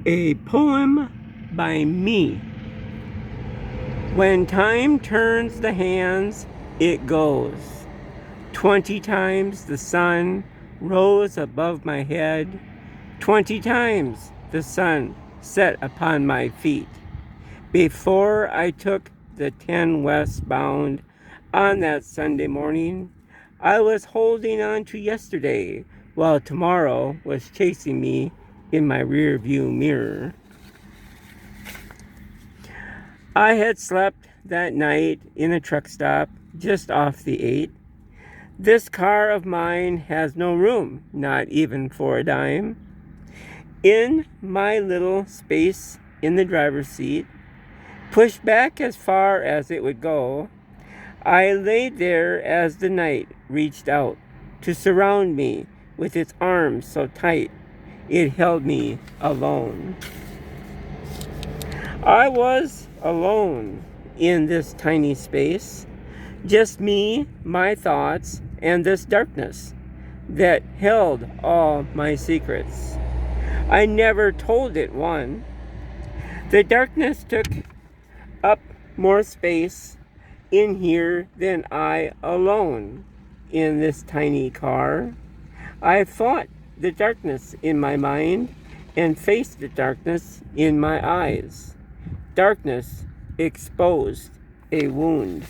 A poem by me. When time turns the hands, it goes. 20 times the sun rose above my head. 20 times the sun set upon my feet. Before I took the 10 westbound on that Sunday morning, I was holding on to yesterday while tomorrow was chasing me in my rear view mirror. I had slept that night in a truck stop just off the 8. This car of mine has no room, not even for a dime. In my little space in the driver's seat, pushed back as far as it would go, I lay there as the night reached out to surround me with its arms so tight it held me alone. I was alone in this tiny space, just me, my thoughts, and this darkness that held all my secrets. I never told it one. The darkness took up more space in here than I alone in this tiny car. I fought the darkness in my mind and faced the darkness in my eyes. Darkness exposed a wound.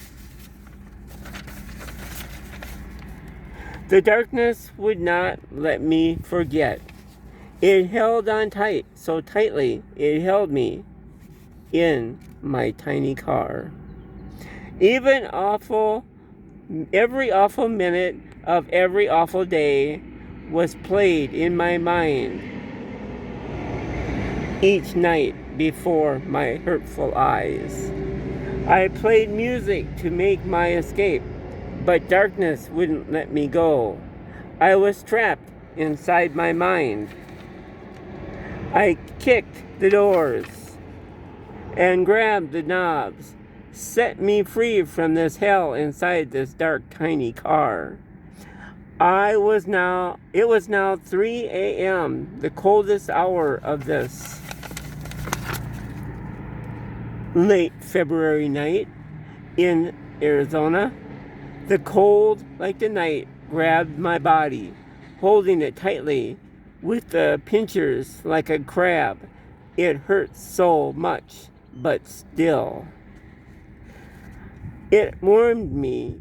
The darkness would not let me forget. It held on tight, so tightly it held me in my tiny car. Every awful minute of every awful day was played in my mind each night before my hurtful eyes. I played music to make my escape, but darkness wouldn't let me go. I was trapped inside my mind. I kicked the doors and grabbed the knobs, set me free from this hell inside this dark, tiny car. It was now 3 a.m., the coldest hour of this late February night in Arizona. The cold, like the night, grabbed my body, holding it tightly with the pinchers like a crab. It hurt so much, but still. It warmed me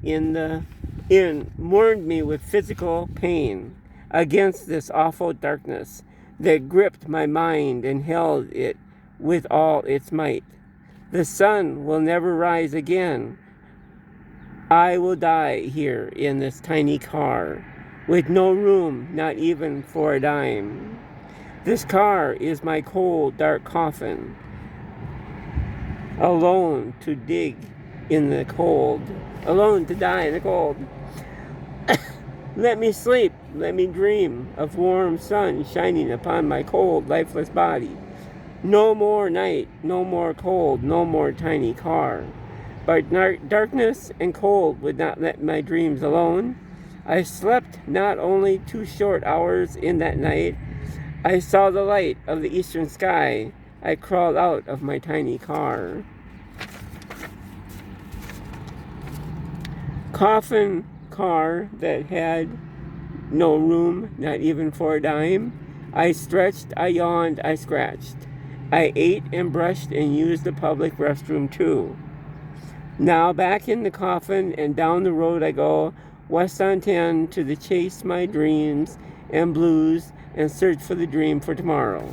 with physical pain against this awful darkness that gripped my mind and held it with all its might. The sun will never rise again. I will die here in this tiny car with no room, not even for a dime. This car is my cold, dark coffin, alone to dig in the cold, alone to die in the cold. Let me sleep, let me dream of warm sun shining upon my cold, lifeless body. No more night, no more cold, no more tiny car. But darkness and cold would not let my dreams alone. I slept not only 2 short hours in that night. I saw the light of the eastern sky. I crawled out of my tiny car. Coffin car that had no room, not even for a dime. I stretched, I yawned, I scratched. I ate and brushed and used the public restroom too. Now back in the coffin and down the road I go, west on 10 to chase my dreams and blues and search for the dream for tomorrow.